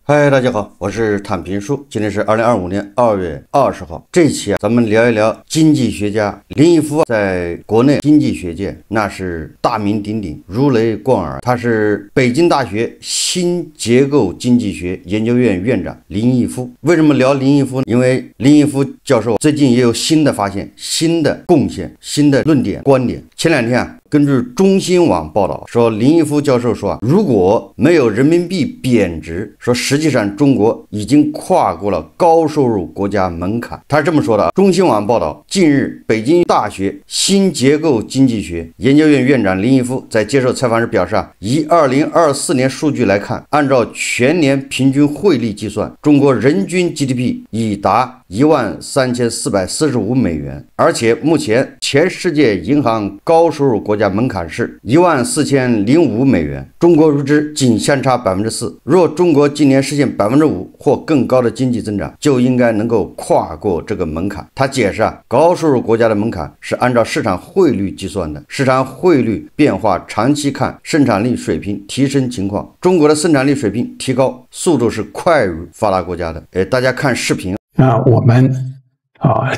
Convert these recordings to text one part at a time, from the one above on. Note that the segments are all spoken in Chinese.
嗨，大家好，我是坦平叔，今天是2025年2月20号。这一期咱们聊一聊经济学家林毅夫，在国内经济学界那是大名鼎鼎，如雷贯耳。他是北京大学新结构经济学研究院院长林毅夫。为什么聊林毅夫呢？因为林毅夫教授最近也有新的发现、新的贡献、新的论点、观点。前两天根据中新网报道说，林毅夫教授说如果没有人民币贬值，说实际上中国已经跨过了高收入国家门槛。他是这么说的。中新网报道，近日北京大学新结构经济学研究院院长林毅夫在接受采访时表示以2024年数据来看，按照全年平均汇率计算，中国人均 GDP 已达13445美元，而且目前全世界银行高收入国家门槛是14005美元，中国如之仅相差4%。若中国今年实现5%或更高的经济增长，就应该能够跨过这个门槛。他解释高收入国家的门槛是按照市场汇率计算的，市场汇率变化长期看生产力水平提升情况，中国的生产力水平提高速度是快于发达国家的。大家看视频。那我们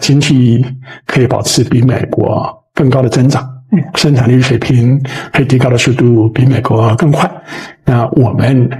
经济可以保持比美国更高的增长，生产力水平可以提高的速度比美国更快。那我们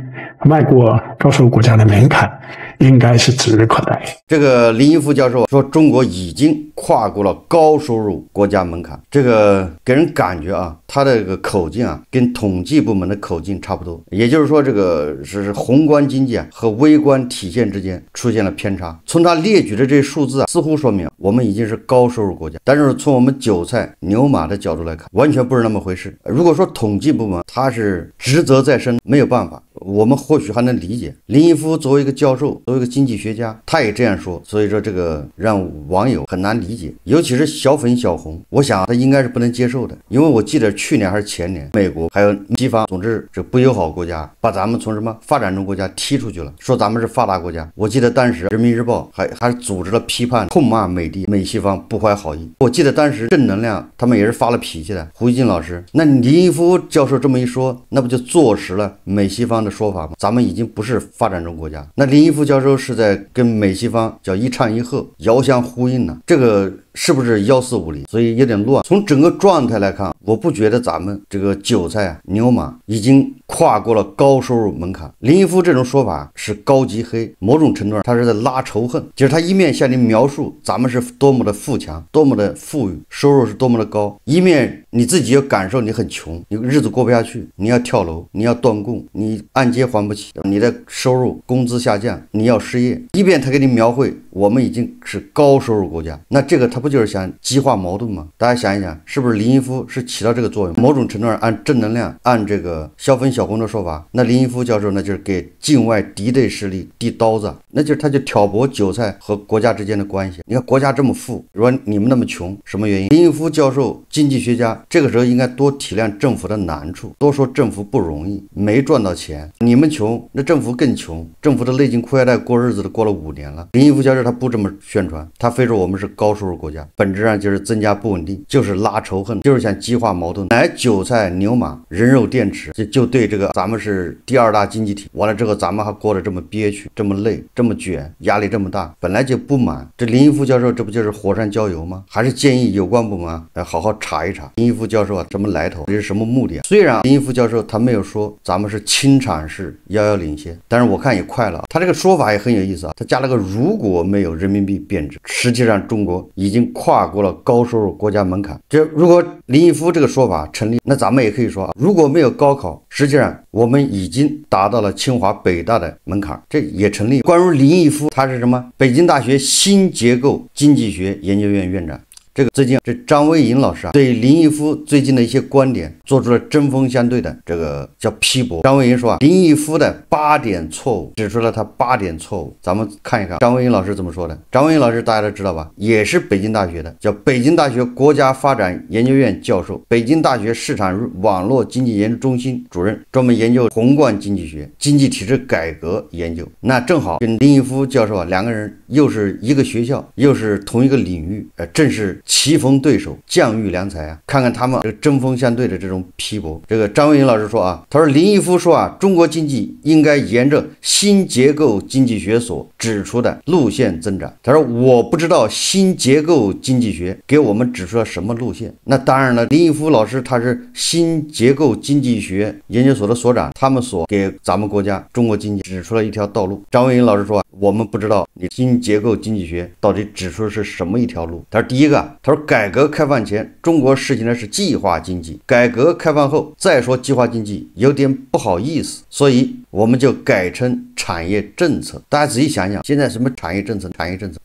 迈过高收入国家的门槛，应该是指日可待。这个林毅夫教授说，中国已经跨过了高收入国家门槛，这个给人感觉他的这个口径跟统计部门的口径差不多。也就是说，这个是宏观经济和微观体现之间出现了偏差。从他列举的这些数字似乎说明我们已经是高收入国家，但是从我们韭菜牛马的角度来看，完全不是那么回事。如果说统计部门他是职责在身，没有办法，我们或许还能理解。林毅夫作为一个教授，作为一个经济学家，他也这样说，所以说这个让网友很难理解，尤其是小粉小红，我想他应该是不能接受的。因为我记得去年还是前年，美国还有西方，总之这不友好国家把咱们从什么发展中国家踢出去了，说咱们是发达国家。我记得当时人民日报还组织了批判，痛骂美西方不怀好意。我记得当时正能量他们也是发了脾气的，胡一金老师。那林毅夫教授这么一说，那不就坐实了美西方的说法吗？咱们已经不是发展中国家。那林毅夫教授是在跟美西方叫一唱一和，遥相呼应呢，这个是不是幺四五零？所以有点乱。从整个状态来看，我不觉得咱们这个韭菜牛马已经跨过了高收入门槛。林毅夫这种说法是高级黑，某种程度上他是在拉仇恨，就是他一面向你描述咱们是多么的富强，多么的富裕，收入是多么的高，一面你自己要感受你很穷，你日子过不下去，你要跳楼，你要断供，你按揭还不起，你的收入工资下降，你要失业，一边他给你描绘我们已经是高收入国家，那这个他不就是想激化矛盾吗？大家想一想，是不是林毅夫是起到这个作用？某种程度上按正能量，按这个小粉小红的说法，那林毅夫教授那就是给境外敌对势力递刀子，那就是他就挑拨韭菜和国家之间的关系。你看国家这么富，说你们那么穷，什么原因？林毅夫教授经济学家这个时候应该多体谅政府的难处，多说政府不容易，没赚到钱，你们穷，那政府更穷，政府的勒紧裤腰带过日子都过了5年了。林毅夫教授他不这么宣传，他非说我们是高收入国家，本质上就是增加不稳定，就是拉仇恨，就是想激化矛盾。乃韭菜牛马人肉电池，就对这个咱们是第2大经济体，完了之后咱们还过得这么憋屈，这么累，这么卷，压力这么大，本来就不满。这林毅夫教授这不就是火上浇油吗？还是建议有关部门来好好查一查林毅夫教授什么来头，这是什么目的？虽然林毅夫教授他没有说咱们是轻产式遥遥领先，但是我看也快了。他这个说法也很有意思他加了个如果没有人民币贬值，实际上中国已经跨过了高收入国家门槛。这如果林毅夫这个说法成立，那咱们也可以说如果没有高考，实际上我们已经达到了清华北大的门槛，这也成立。关于林毅夫，他是什么？北京大学新结构经济学研究院院长。这个最近这张维迎老师对林毅夫最近的一些观点做出了针锋相对的这个叫批驳。张维迎说林毅夫的8点错误，指出了他8点错误。咱们看一看张维迎老师怎么说的。张维迎老师大家都知道吧，也是北京大学的，叫北京大学国家发展研究院教授，北京大学市场网络经济研究中心主任，专门研究宏观经济学、经济体制改革研究。那正好跟林毅夫教授两个人又是一个学校，又是同一个领域，正是棋逢对手，将遇良才啊！看看他们这个针锋相对的这种批驳。这个张维迎老师说啊，他说林毅夫说啊，中国经济应该沿着新结构经济学所指出的路线增长。他说我不知道新结构经济学给我们指出了什么路线。那当然了，林毅夫老师他是新结构经济学研究所的所长，他们所给咱们国家中国经济指出了一条道路。张维迎老师说啊，我们不知道你新结构经济学到底指出的是什么一条路。他说第一个，他说改革开放前中国实行的是计划经济，改革开放后再说计划经济有点不好意思，所以我们就改成产业政策。大家仔细想想，现在什么产业政策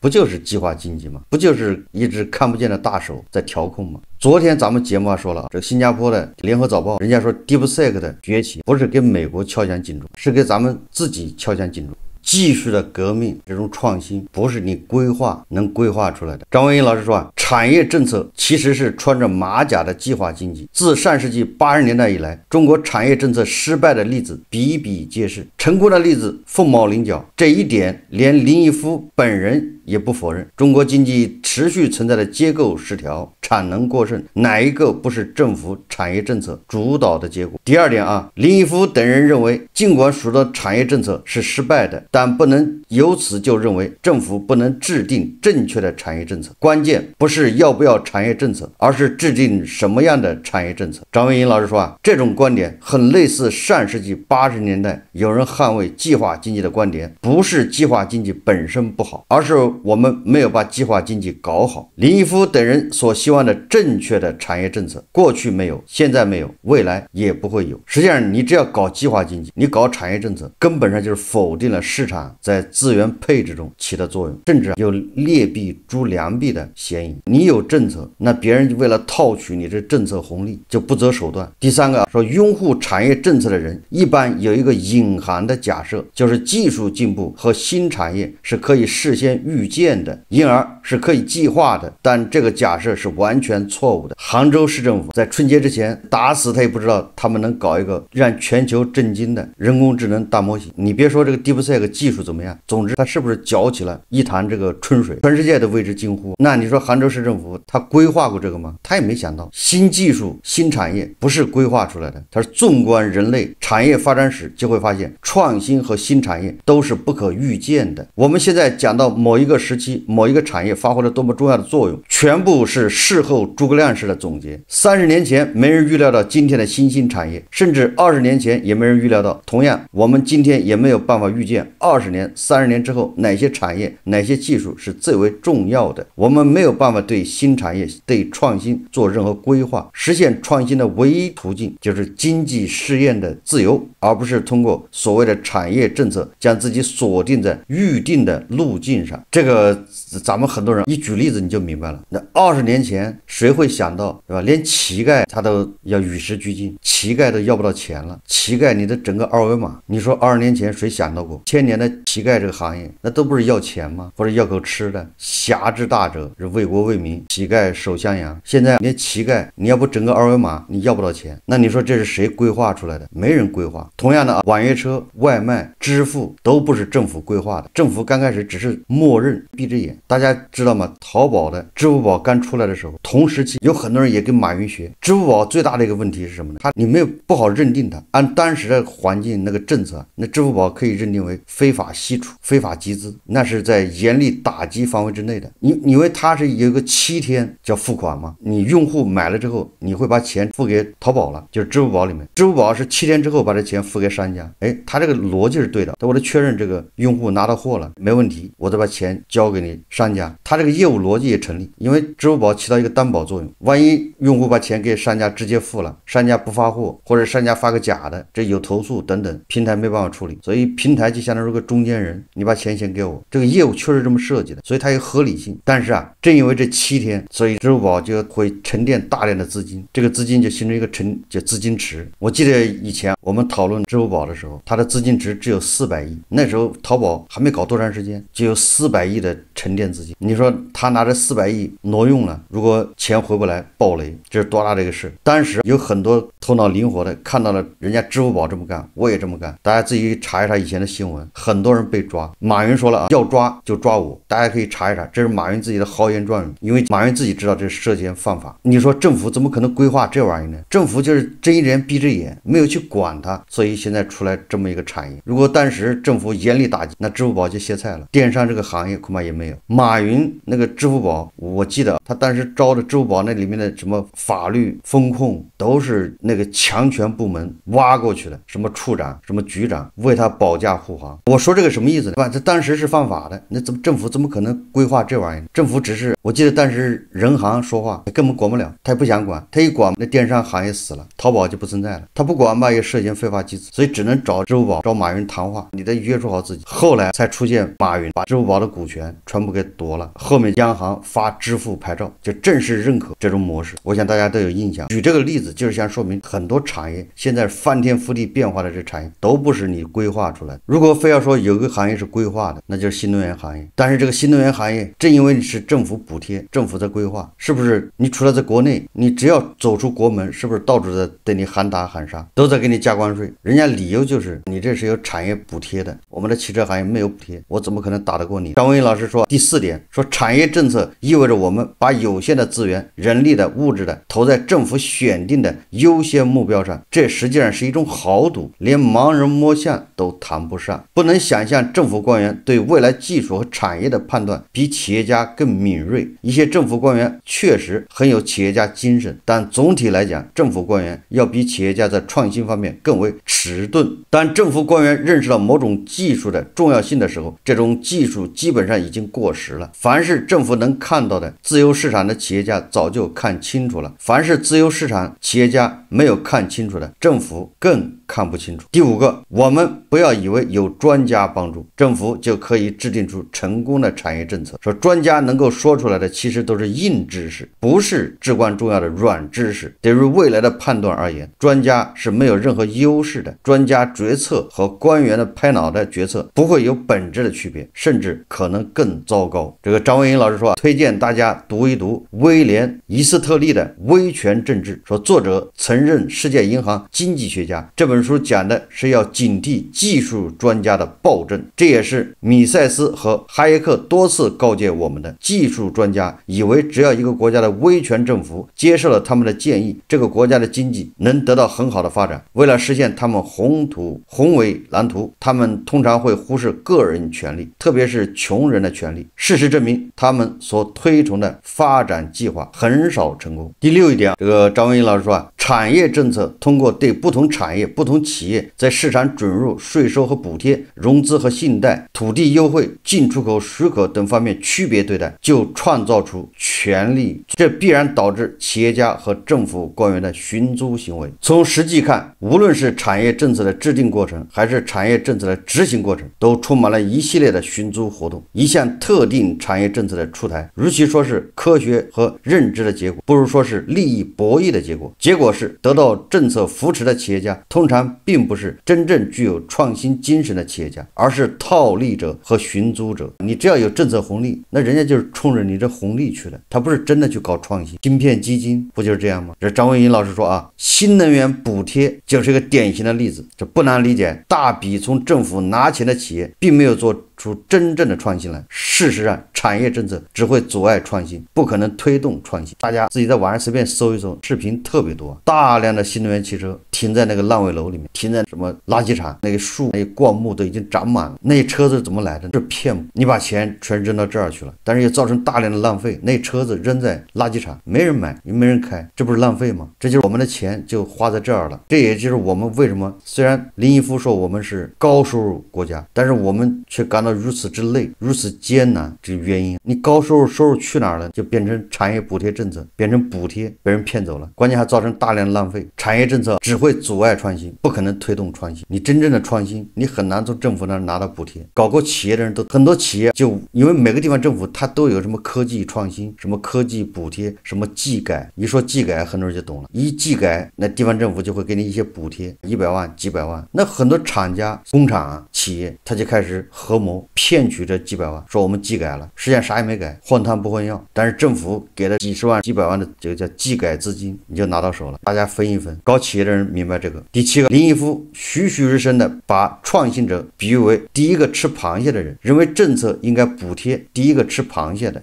不就是计划经济吗？不就是一只看不见的大手在调控吗？昨天咱们节目说了，这个新加坡的联合早报人家说 DeepSeek 的崛起不是给美国敲响警钟，是给咱们自己敲响警钟。技术的革命，这种创新不是你规划能规划出来的。张维迎老师说啊，产业政策其实是穿着马甲的计划经济。自上世纪80年代以来，中国产业政策失败的例子比比皆是，成功的例子凤毛麟角。这一点连林毅夫本人也不否认。中国经济持续存在的结构失调、产能过剩，哪一个不是政府产业政策主导的结果？第二点啊，林毅夫等人认为，尽管所说的产业政策是失败的，但不能由此就认为政府不能制定正确的产业政策。关键不是要不要产业政策，而是制定什么样的产业政策。张维迎老师说啊，这种观点很类似上世纪80年代有人捍卫计划经济的观点，不是计划经济本身不好，而是我们没有把计划经济搞好。林毅夫等人所希望的正确的产业政策，过去没有，现在没有，未来也不会有。实际上，你只要搞计划经济，你搞产业政策，根本上就是否定了市场在资源配置中起的作用，甚至有劣币逐良币的嫌疑。你有政策，那别人为了套取你这政策红利，就不择手段。第三个说，拥护产业政策的人一般有一个隐含的假设，就是技术进步和新产业是可以事先预见的，因而是可以计划的。但这个假设是完全错误的。杭州市政府在春节之前打死他也不知道他们能搞一个让全球震惊的人工智能大模型。你别说这个 DeepSeek 技术怎么样，总之它是不是搅起了一潭这个春水，全世界都为之惊呼。那你说杭州市政府他规划过这个吗？他也没想到，新技术新产业不是规划出来的，它是纵观人类产业发展史就会发现，创新和新产业都是不可预见的。我们现在讲到某一个时期某一个产业发挥了多么重要的作用，全部是事后诸葛亮式的总结。30年前没人预料到今天的新兴产业，甚至20年前也没人预料到。同样，我们今天也没有办法预见20年、30年之后哪些产业、哪些技术是最为重要的。我们没有办法对新产业、对创新做任何规划。实现创新的唯一途径就是经济试验的自由，而不是通过所谓的产业政策将自己锁定在预定的路径上。这个咱们很多人一举例子你就明白了。那20年前谁会想到，对吧？连乞丐他都要与时俱进，乞丐都要不到钱了。乞丐你的整个二维码，你说20年前谁想到过？1000年的乞丐这个行业，那都不是要钱吗？或者要口吃的？侠之大者是为国为民，乞丐守襄阳。现在连乞丐你要不整个二维码，你要不到钱。那你说这是谁规划出来的？没人规划。同样的啊，网约车、外卖、支付都不是政府规划的，政府刚开始只是默认闭着眼。大家知道吗？淘宝的支付宝刚出来的时候，同时期有很多人也跟马云学。支付宝最大的一个问题是什么呢？你没有不好认定它，按当时的环境那个政策，那支付宝可以认定为非法吸储、非法集资，那是在严厉打击范围之内的。你以为它是有一个7天叫付款吗？你用户买了之后，你会把钱付给淘宝了，就是支付宝里面，支付宝是7天之后把这钱付给商家。他这个逻辑是对的，我得确认这个用户拿到货了没问题，我再把钱交给你商家，他这个业务逻辑也成立。因为支付宝起到一个担保作用，万一用户把钱给商家直接付了，商家不发货，或者商家发个假的，这有投诉等等，平台没办法处理，所以平台就相当于个中间人，你把钱先给我，这个业务确实这么设计的，所以它有合理性。但是啊，正因为这7天，所以支付宝就会沉淀大量的资金，这个资金就形成一个就资金池。我记得以前我们讨论支付宝的时候，它的资金池只有400亿，那时候淘宝还没搞多长时间，就有400亿的沉淀资金。你说他拿着400亿挪用了，如果钱回不来暴雷，这是多大的一个事。当时有很多头脑灵活的看到了人家支付宝这么干，我也这么干，大家自己查一查以前的新闻，很多人被抓。马云说了啊，要抓就抓我，大家可以查一查，这是马云自己的豪言壮语，因为马云自己知道这是涉嫌犯法。你说政府怎么可能规划这玩意呢？政府就是睁一只眼闭一只眼，没有去管它，所以现在出来这么一个产业。如果当时政府严厉打击，那支付宝就歇菜了，电商这个行业恐怕也没有。马云那个支付宝，我记得他当时招的支付宝那里面的什么法律风控都是那个强权部门挖过去的，什么处长什么局长为他保驾护航。我说这个什么意思呢？这当时是犯法的，那政府怎么可能规划这玩意儿？政府只是，我记得当时人行说话根本管不了，他也不想管，他一管那电商行业死了，淘宝就不存在了，他不管吧也涉嫌非法集资，所以只能找支付宝找马云谈话，你得约束好自己。后来才出现马云把支付宝的股权全部给夺了，后面央行发支付牌照，就正式认可这种模式。我想大家都有印象。举这个例子就是想说明很多产业现在翻天覆地变化的这产业都不是你规划出来的。如果非要说有个行业是规划的，那就是新能源行业。但是这个新能源行业正因为是政府补贴，政府在规划，是不是你除了在国内，你只要走出国门，是不是到处在对你喊打喊杀，都在给你加关税？人家理由就是你这是有产业补贴的，我们的汽车行业没有补贴，我怎么可能打得过你？张文英老师说第4点，说产业政策意味着我们把有限的资源，人力的、物质的投在政府选定的优先目标上，这实际上是一种豪赌，连盲人摸象都谈不上。不能想象政府官员对未来技术和产业的判断比企业家更敏锐。一些政府官员确实很有企业家精神，但总体来讲，政府官员要比企业家在创新方面更为迟钝。当政府官员认识到某种技术的重要性的时候，这种技术基本上已经过时了。凡是政府能看到的，自由市场的企业家早就看清楚了；凡是自由市场企业家没有看清楚的，政府更看不清楚。第5个，我们不要以为有专家帮助，政府就可以制定出成功的产业政策。说专家能够说出来的其实都是硬知识，不是至关重要的软知识。对于未来的判断而言，专家是没有任何优势的。专家决策和官员的拍脑袋决策不会有本质的区别，甚至可能更糟糕。这个张文英老师说，推荐大家读一读威廉·伊斯特利的《威权政治》，说作者曾任世界银行经济学家。这本书讲的是要警惕技术专家的暴政，这也是米塞斯和哈耶克多次告诫我们的。技术专家以为只要一个国家的威权政府接受了他们的建议，这个国家的经济能得到很好的发展。为了实现他们宏伟蓝图，他们通常会忽视个人权利，特别是穷人的权利。事实证明，他们所推崇的发展计划很少成功。第6一点，这个张文英老师说，产业政策通过对不同产业、不同企业在市场准入、税收和补贴、融资和信贷、土地优惠、进出口许可等方面区别对待，就创造出权利，这必然导致企业家和政府官员的寻租行为。从实际看，无论是产业政策的制定过程，还是产业政策的执行过程，都充满了一系列的寻租活动。一项特定产业政策的出台，与其说是科学和认知的结果，不如说是利益博弈的结果。结果是得到政策扶持的企业家通常并不是真正具有创新精神的企业家，而是套利者和寻租者。你只要有政策红利，那人家就是冲着你这红利去的，他不是真的去搞创新。芯片基金不就是这样吗？这张文英老师说啊，新能源补贴就是一个典型的例子。这不难理解，大笔从政府拿钱的企业并没有做出真正的创新来。事实上，产业政策只会阻碍创新，不可能推动创新。大家自己在网上随便搜一搜，视频特别多，大量的新能源汽车停在那个烂尾楼里面，停在什么垃圾场，那个树那个灌木都已经长满了。那车子怎么来的？是骗你把钱全扔到这儿去了，但是也造成大量的浪费。那车子扔在垃圾场，没人买，也没人开，这不是浪费吗？这就是我们的钱就花在这儿了。这也就是我们为什么虽然林毅夫说我们是高收入国家，但是我们却感到如此之累，如此艰难，这个原因。你高收入去哪儿了？就变成产业补贴政策，变成补贴，被人骗走了，关键还造成大量的浪费。产业政策只会阻碍创新，不可能推动创新。你真正的创新，你很难从政府那儿拿到补贴。搞过企业的人都很多企业就因为每个地方政府它都有什么科技创新，什么科技补贴，什么技改。一说技改，很多人就懂了。一技改，那地方政府就会给你一些补贴，100万、几百万。那很多厂家、工厂、企业，他就开始合谋骗取这几百万，说我们技改了，实际上啥也没改，换汤不换药。但是政府给了几十万、几百万的这个叫技改资金，你就拿到手了，大家分一分。搞企业的人明白这个。第7个，林毅夫栩栩如生的把创新者比喻为第一个吃螃蟹的人，认为政策应该补贴第一个吃螃蟹的。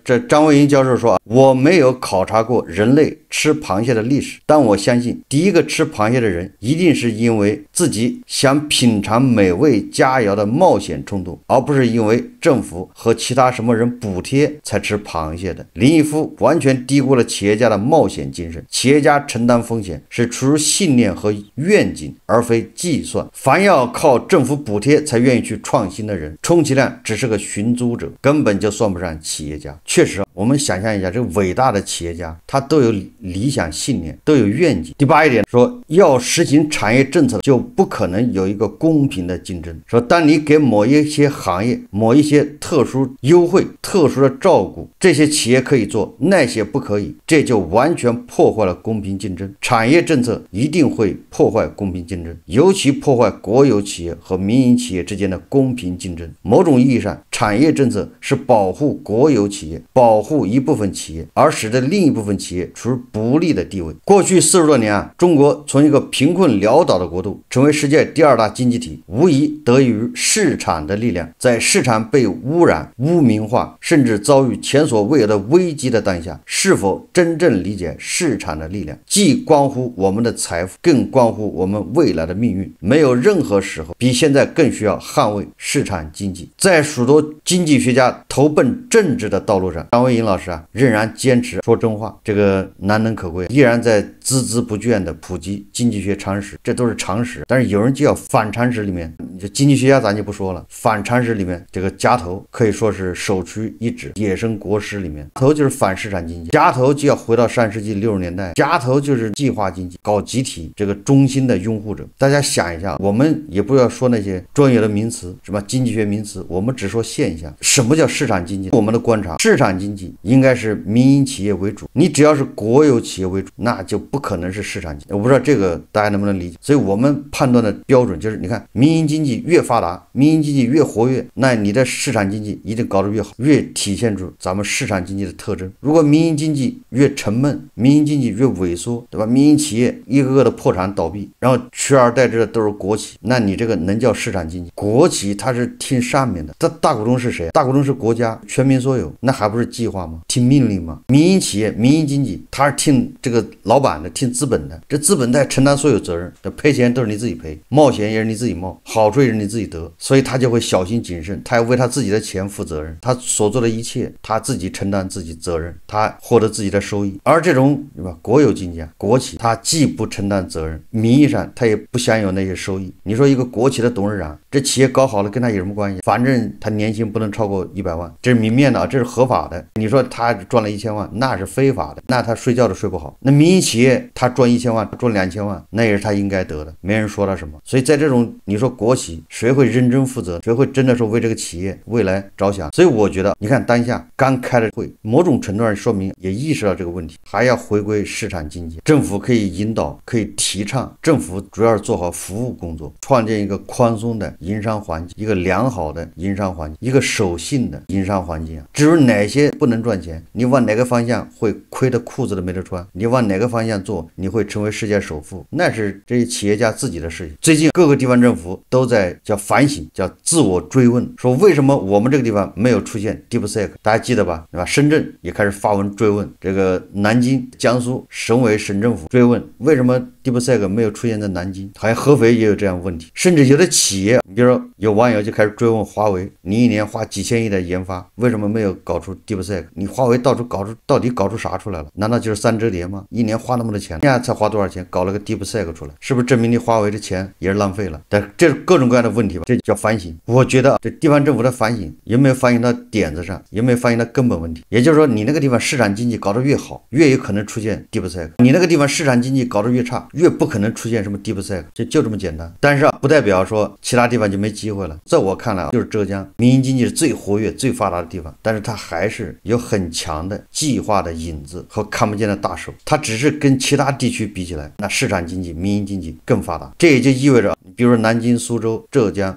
这张维迎教授说，我没有考察过人类吃螃蟹的历史，但我相信第一个吃螃蟹的人一定是因为自己想品尝美味佳肴的冒险冲动，而不是因为政府和其他什么人补贴才吃螃蟹的。林毅夫完全低估了企业家的冒险精神，企业家承担风险是出于信念和愿景，而非计算。凡要靠政府补贴才愿意去创新的人，充其量只是个寻租者，根本就算不上企业家。确实，我们想象一下，这个伟大的企业家，他都有理想信念，都有愿景。第8一点说，要实行产业政策，就不可能有一个公平的竞争。说，当你给某一些行业某一些特殊优惠、特殊的照顾，这些企业可以做，那些不可以，这就完全破坏了公平竞争。产业政策一定会破坏公平竞争，尤其破坏国有企业和民营企业之间的公平竞争。某种意义上，产业政策是保护国有企业，保护一部分企业，而使得另一部分企业处于不利的地位。过去40多年啊，中国从一个贫困潦倒的国度成为世界第2大经济体，无疑得益于市场的力量。在市场被污染、污名化，甚至遭遇前所未有的危机的当下，是否真正理解市场的力量，既关乎我们的财富，更关乎我们未来的命运。没有任何时候比现在更需要捍卫市场经济。在许多经济学家投奔政治的道路上，张维迎老师啊，仍然坚持说真话，这个难能可贵，依然在孜孜不倦地普及经济学常识，这都是常识。但是有人就要反常识里面，经济学家咱就不说了，反常识里面这个夹头可以说是首屈一指，野生国师里面头就是反市场经济，夹头就要回到上世纪60年代，夹头就是计划经济，搞集体这个中心的拥护者。大家想一下，我们也不要说那些专业的名词，什么经济学名词，我们只说现象。什么叫市场经济？我们的观察，市场经济应该是民营企业为主，你只要是国有企业为主，那就不可能是市场经济。我不知道这个大家能不能理解。所以我们判断的标准就是，你看民营经济越发达，民营经济越活跃，那你的市场经济一定搞得越好，越体现出咱们市场经济的特征。如果民营经济越沉闷，民营经济越萎缩，对吧？民营企业一个个的破产倒闭，然后取而代之的都是国企，那你这个能叫市场经济？国企它是听上面的，它大股东是谁？大股东是国家，全民所有，那还不是计划吗？听命令吗？民营企业、民营经济，它是听这个老板的，听资本的，这资本在承担所有责任，赔钱都是你自己赔，冒险也是你自己冒，好处也是你自己得，所以他就会小心谨慎，他要为他自己的钱负责任，他所做的一切他自己承担自己责任，他获得自己的收益。而这种对吧，国有经济啊，国企，他既不承担责任，名义上他也不享有那些收益。你说一个国企的董事长，这企业搞好了跟他有什么关系？反正他年薪不能超过100万，这是明面的，这是合法的。你说他赚了1000万，那是非法的，那他睡觉都睡不好。那民营企业他赚1000万，赚2000万，那也是他应该得的，没人说他什么。所以在这种你说国企，谁会认真负责？谁会真的说为这个企业未来着想？所以我觉得，你看当下刚开的会，某种程度上说明也意识到这个问题，还要回归市场经济。政府可以引导，可以提倡，政府主要是做好服务工作，创建一个宽松的营商环境，一个良好的营商环境，一个守信的营商环境。至于哪些不能赚钱，你往哪个方向会亏的裤子都没得穿，你往哪个方向做，你会成为世界首富，那是这些企业家自己的事情。最近各个地方政府都在叫反省，叫自我追问，说为什么我们这个地方没有出现 DeepSeek？ 大家记得吧？对吧？深圳也开始发文追问，这个南京、江苏省委省政府追问，为什么 DeepSeek 没有出现在南京？好像合肥也有这样问题，甚至有的企业，你比如说有网友就开始追问华为，你一年花几千亿的研发，为什么没有搞出 DeepSeek？ 你华为到底搞出啥出来了？难道就是三折叠吗？一年花那么多钱，现在才花多少钱搞了个 DeepSeek 出来，是不是证明你华为的钱也是浪费了？但这是各种各样的问题吧，这叫反省。我觉得这地方政府的反省有没有反映到点子上，有没有反映到根本问题？也就是说，你那个地方市场经济搞得越好，越有可能出现 DeepSeek； 你那个地方市场经济搞得越差，越不可能出现什么 DeepSeek， 就这么简单。但是不代表说其他地方就没机会了。在我看来，就是浙江民营经济是最活跃、最发达的地方，但是它还是有很强的计划的影子和看不见的大手。它只是跟其他地区比起来，那市场经济、民营经济更发达。这也就意味着，比如说南京、苏州、浙江、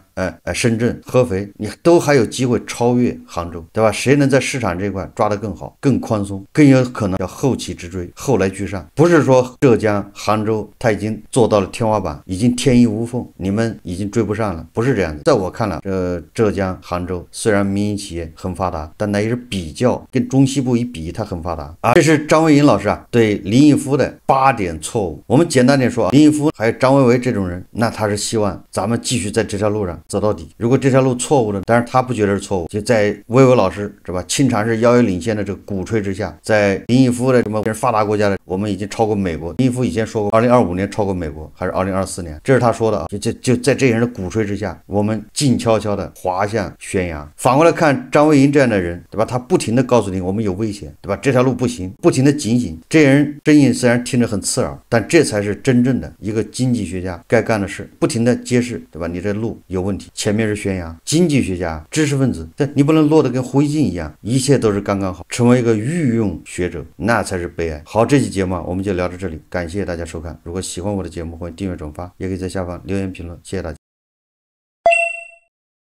深圳、合肥，你都还有机会超越杭州，对吧？谁能在市场这块抓得更好、更宽松，更有可能要后起之追，后来居上。不是说浙江、杭州它已经做到了天花板，已经天衣无缝，你们已经追不上了，不是这样子。在我看来，浙江、杭州虽然民营企业很发达，但那也是比较跟中西部一比，它很发达啊。这是张维迎老师对林毅夫的8点错误。我们简单点说林毅夫还有张维为这种人，那他是希望咱们继续在这条路上走到底。如果这条路错误了，当然他不觉得是错误，就在维为老师是吧，钦常是遥遥领先的这个鼓吹之下，在林毅夫的什么发达国家的，我们已经超过美国。林毅夫以前说过2025年超过美国，还是2024年，这是他说的就在这些人的鼓吹之下，我们静悄悄的滑向悬崖。反过来看张维迎这样的人，对吧？他不停的告诉你我们有危险，对吧？这条路不行，不停的警醒。这些人声音虽然听着很刺耳，但这才是真正的一个经济学家该干的事，不停的揭示，对吧？你这路有问题，前面是悬崖。经济学家、知识分子，你不能落得跟灰烬一样，一切都是刚刚好，成为一个御用学者，那才是悲哀。好，这期节目我们就聊到这里，感谢大家收看。如果喜欢我的节目，欢迎订阅转发，也可以在下方留言评论，谢谢大家。